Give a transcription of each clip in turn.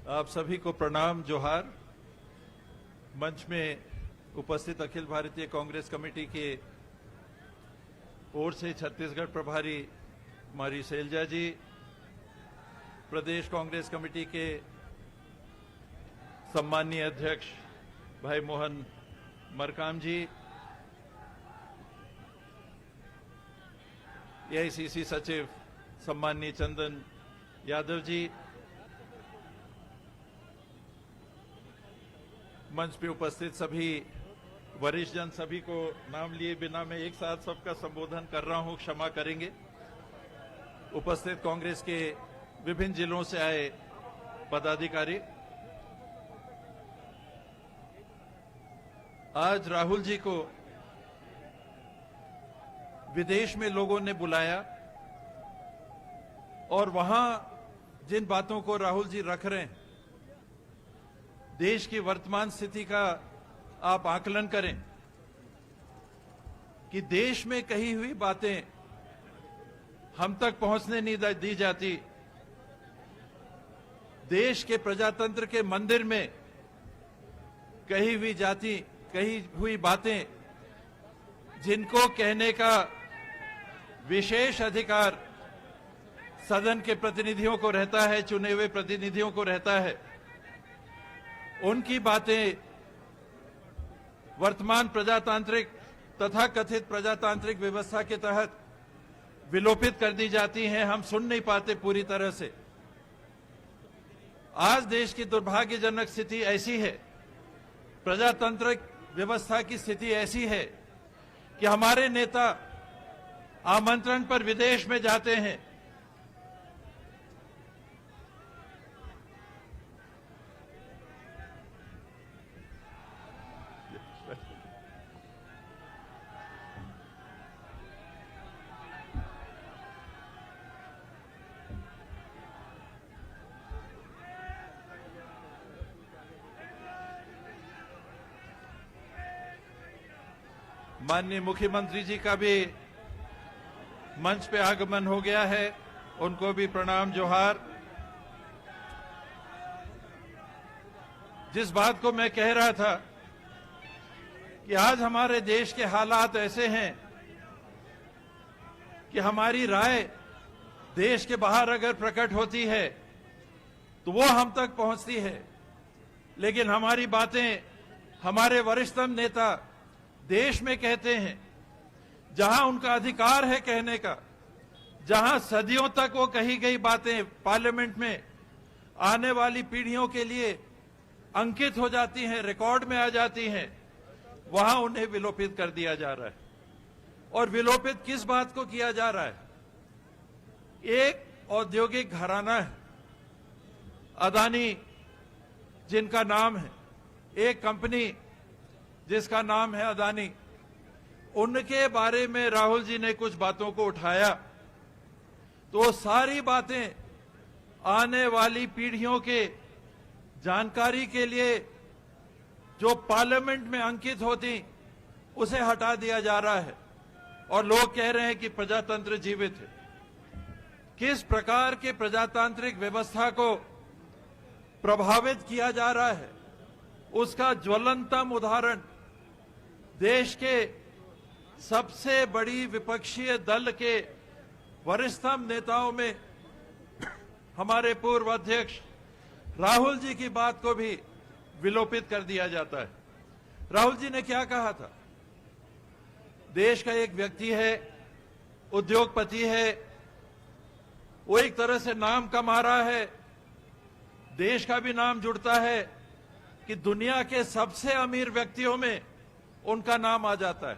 आप सभी को प्रणाम, जोहार। मंच में उपस्थित अखिल भारतीय कांग्रेस कमेटी के ओर से छत्तीसगढ़ प्रभारी मारी शैलजा जी, प्रदेश कांग्रेस कमेटी के सम्माननीय अध्यक्ष भाई मोहन मरकाम जी, एआईसीसी सचिव सम्माननीय चंदन यादव जी, मंच पे उपस्थित सभी वरिष्ठ जन, सभी को नाम लिए बिना मैं एक साथ सबका संबोधन कर रहा हूं, क्षमा करेंगे। उपस्थित कांग्रेस के विभिन्न जिलों से आए पदाधिकारी, आज राहुल जी को विदेश में लोगों ने बुलाया और वहां जिन बातों को राहुल जी रख रहे हैं, देश की वर्तमान स्थिति का आप आकलन करें कि देश में कही हुई बातें हम तक पहुंचने नहीं दी जाती। देश के प्रजातंत्र के मंदिर में कही हुई बातें, जिनको कहने का विशेष अधिकार सदन के प्रतिनिधियों को रहता है, चुने हुए प्रतिनिधियों को रहता है, उनकी बातें वर्तमान प्रजातांत्रिक तथा कथित प्रजातांत्रिक व्यवस्था के तहत विलोपित कर दी जाती हैं। हम सुन नहीं पाते पूरी तरह से। आज देश की दुर्भाग्यजनक स्थिति ऐसी है, प्रजातांत्रिक व्यवस्था की स्थिति ऐसी है कि हमारे नेता आमंत्रण पर विदेश में जाते हैं, माननीय मुख्यमंत्री जी का भी मंच पे आगमन हो गया है, उनको भी प्रणाम, जोहार। जिस बात को मैं कह रहा था कि आज हमारे देश के हालात ऐसे हैं कि हमारी राय देश के बाहर अगर प्रकट होती है तो वो हम तक पहुंचती है, लेकिन हमारी बातें हमारे वरिष्ठतम नेता देश में कहते हैं, जहां उनका अधिकार है कहने का, जहां सदियों तक वो कही गई बातें पार्लियामेंट में आने वाली पीढ़ियों के लिए अंकित हो जाती हैं, रिकॉर्ड में आ जाती हैं, वहां उन्हें विलोपित कर दिया जा रहा है। और विलोपित किस बात को किया जा रहा है? एक औद्योगिक घराना है, अदानी जिनका नाम है, एक कंपनी जिसका नाम है अदानी, उनके बारे में राहुल जी ने कुछ बातों को उठाया, तो सारी बातें आने वाली पीढ़ियों के जानकारी के लिए जो पार्लियामेंट में अंकित होती, उसे हटा दिया जा रहा है और लोग कह रहे हैं कि प्रजातंत्र जीवित है। किस प्रकार के प्रजातांत्रिक व्यवस्था को प्रभावित किया जा रहा है, उसका ज्वलंतम उदाहरण देश के सबसे बड़ी विपक्षीय दल के वरिष्ठतम नेताओं में हमारे पूर्व अध्यक्ष राहुल जी की बात को भी विलोपित कर दिया जाता है। राहुल जी ने क्या कहा था? देश का एक व्यक्ति है, उद्योगपति है, वो एक तरह से नाम कमा रहा है, देश का भी नाम जुड़ता है कि दुनिया के सबसे अमीर व्यक्तियों में उनका नाम आ जाता है,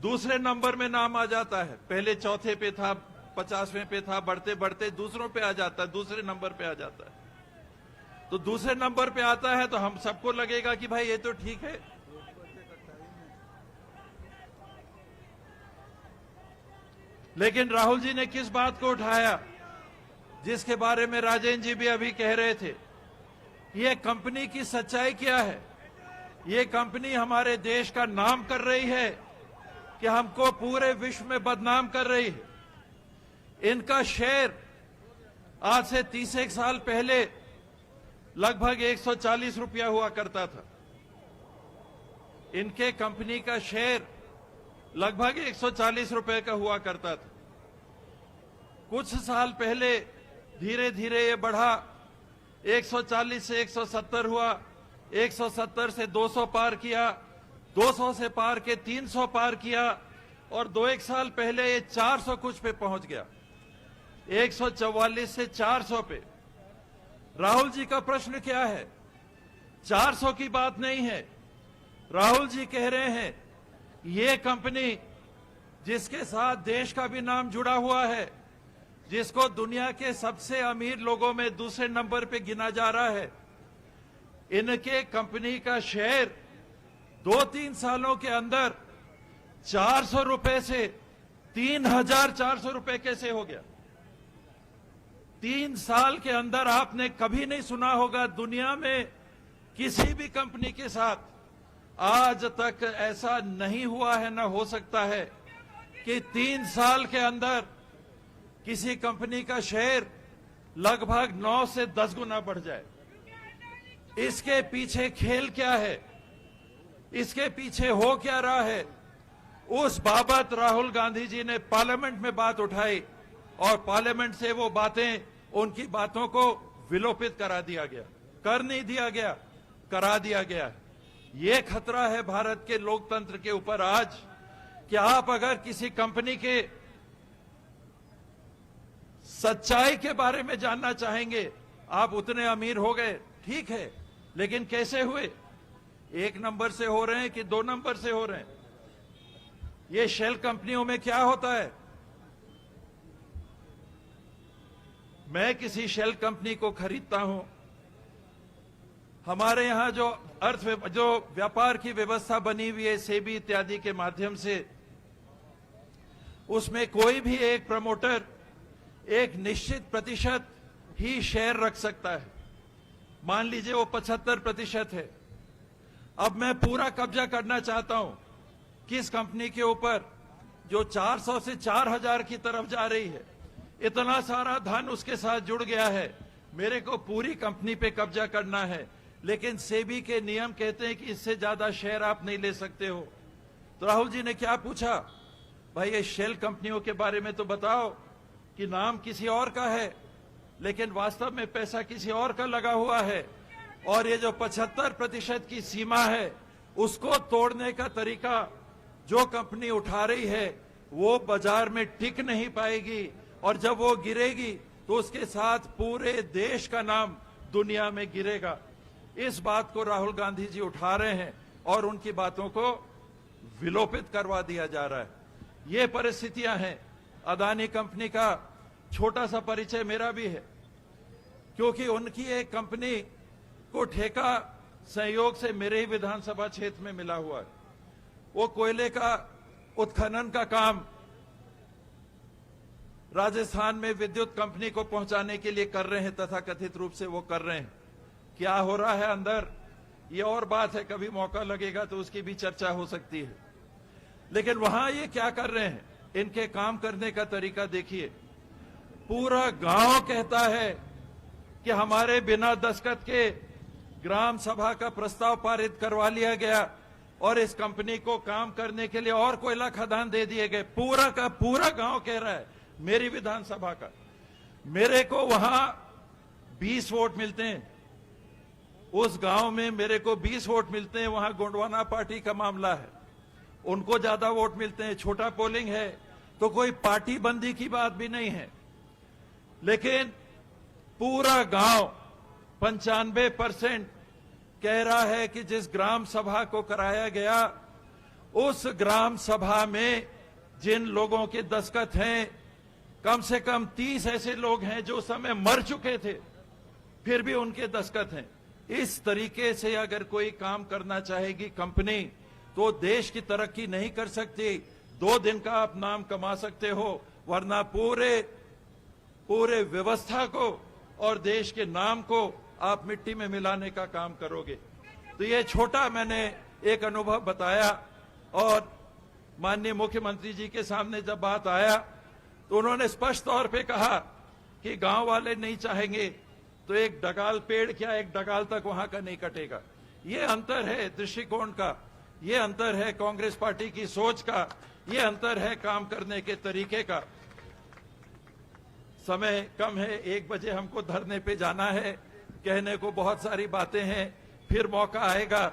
दूसरे नंबर में नाम आ जाता है। पहले चौथे पे था, 50वें पे था, बढ़ते बढ़ते दूसरों पे आ जाता है, दूसरे नंबर पे आ जाता है। तो दूसरे नंबर पे आता है तो हम सबको लगेगा कि भाई ये तो ठीक है, लेकिन राहुल जी ने किस बात को उठाया, जिसके बारे में राजेंद्र जी भी अभी कह रहे थे? ये कंपनी की सच्चाई क्या है? ये कंपनी हमारे देश का नाम कर रही है कि हमको पूरे विश्व में बदनाम कर रही है। इनका शेयर आज से 30 साल पहले लगभग 140 रुपया हुआ करता था। इनके कंपनी का शेयर लगभग 140 रुपए का हुआ करता था। कुछ साल पहले धीरे धीरे ये बढ़ा, 140 से 170 हुआ, 170 से 200 पार किया, 200 से पार के 300 पार किया और 2-1 साल पहले ये 400 कुछ पे पहुंच गया, 144 से 400 पे। राहुल जी का प्रश्न क्या है? 400 की बात नहीं है। राहुल जी कह रहे हैं ये कंपनी जिसके साथ देश का भी नाम जुड़ा हुआ है, जिसको दुनिया के सबसे अमीर लोगों में दूसरे नंबर पे गिना जा रहा है, इनके कंपनी का शेयर 2-3 सालों के अंदर 400 रुपए से 3,400 रुपए कैसे हो गया? 3 साल के अंदर आपने कभी नहीं सुना होगा दुनिया में किसी भी कंपनी के साथ आज तक ऐसा नहीं हुआ है, ना हो सकता है कि 3 साल के अंदर किसी कंपनी का शेयर लगभग 9 से 10 गुना बढ़ जाए। इसके पीछे खेल क्या है? इसके पीछे हो क्या रहा है? उस बाबत राहुल गांधी जी ने पार्लियामेंट में बात उठाई और पार्लियामेंट से वो बातें, उनकी बातों को विलोपित करा दिया गया, कर नहीं दिया गया, करा दिया गया। ये खतरा है भारत के लोकतंत्र के ऊपर आज कि आप अगर किसी कंपनी के सच्चाई के बारे में जानना चाहेंगे, आप उतने अमीर हो गए, ठीक है, लेकिन कैसे हुए? 1 नंबर से हो रहे हैं कि 2 नंबर से हो रहे हैं? ये शेल कंपनियों में क्या होता है? मैं किसी शेल कंपनी को खरीदता हूं, हमारे यहां जो व्यापार की व्यवस्था बनी हुई है सेबी इत्यादि के माध्यम से, उसमें कोई भी एक प्रमोटर एक निश्चित प्रतिशत ही शेयर रख सकता है। मान लीजिए वो 75% है। अब मैं पूरा कब्जा करना चाहता हूं किस कंपनी के ऊपर जो 400 से 4,000 की तरफ जा रही है, इतना सारा धन उसके साथ जुड़ गया है, मेरे को पूरी कंपनी पे कब्जा करना है, लेकिन सेबी के नियम कहते हैं कि इससे ज्यादा शेयर आप नहीं ले सकते हो। तो राहुल जी ने क्या पूछा? भाई ये शेल कंपनियों के बारे में तो बताओ कि नाम किसी और का है लेकिन वास्तव में पैसा किसी और का लगा हुआ है, और ये जो 75% की सीमा है उसको तोड़ने का तरीका जो कंपनी उठा रही है वो बाजार में टिक नहीं पाएगी, और जब वो गिरेगी तो उसके साथ पूरे देश का नाम दुनिया में गिरेगा। इस बात को राहुल गांधी जी उठा रहे हैं और उनकी बातों को विलोपित करवा दिया जा रहा है। ये परिस्थितियां हैं। अदानी कंपनी का छोटा सा परिचय मेरा भी है, क्योंकि उनकी एक कंपनी को ठेका संयोग से मेरे ही विधानसभा क्षेत्र में मिला हुआ है। वो कोयले का उत्खनन का काम राजस्थान में विद्युत कंपनी को पहुंचाने के लिए कर रहे हैं, तथाकथित रूप से वो कर रहे हैं। क्या हो रहा है अंदर ये और बात है, कभी मौका लगेगा तो उसकी भी चर्चा हो सकती है। लेकिन वहां ये क्या कर रहे हैं, इनके काम करने का तरीका देखिए। पूरा गांव कहता है कि हमारे बिना दस्तखत के ग्राम सभा का प्रस्ताव पारित करवा लिया गया और इस कंपनी को काम करने के लिए और कोयला खदान दे दिए गए। पूरा का पूरा गांव कह रहा है, मेरी विधानसभा का। मेरे को वहां 20 वोट मिलते हैं, उस गांव में मेरे को 20 वोट मिलते हैं। वहां गोंडवाना पार्टी का मामला है, उनको ज्यादा वोट मिलते हैं, छोटा पोलिंग है, तो कोई पार्टी बंदी की बात भी नहीं है। लेकिन पूरा गांव 95% कह रहा है कि जिस ग्राम सभा को कराया गया उस ग्राम सभा में जिन लोगों के दस्तखत हैं, कम से कम 30 ऐसे लोग हैं जो उस समय मर चुके थे, फिर भी उनके दस्तखत हैं। इस तरीके से अगर कोई काम करना चाहेगी कंपनी तो देश की तरक्की नहीं कर सकती। 2 दिन का आप नाम कमा सकते हो, वरना पूरे व्यवस्था को और देश के नाम को आप मिट्टी में मिलाने का काम करोगे। तो ये छोटा मैंने एक अनुभव बताया, और माननीय मुख्यमंत्री जी के सामने जब बात आया तो उन्होंने स्पष्ट तौर पे कहा कि गांव वाले नहीं चाहेंगे तो एक डगाल पेड़ क्या एक डगाल तक वहां का नहीं कटेगा। ये अंतर है दृष्टिकोण का, ये अंतर है कांग्रेस पार्टी की सोच का, ये अंतर है काम करने के तरीके का। समय कम है, 1 बजे हमको धरने पे जाना है, कहने को बहुत सारी बातें हैं, फिर मौका आएगा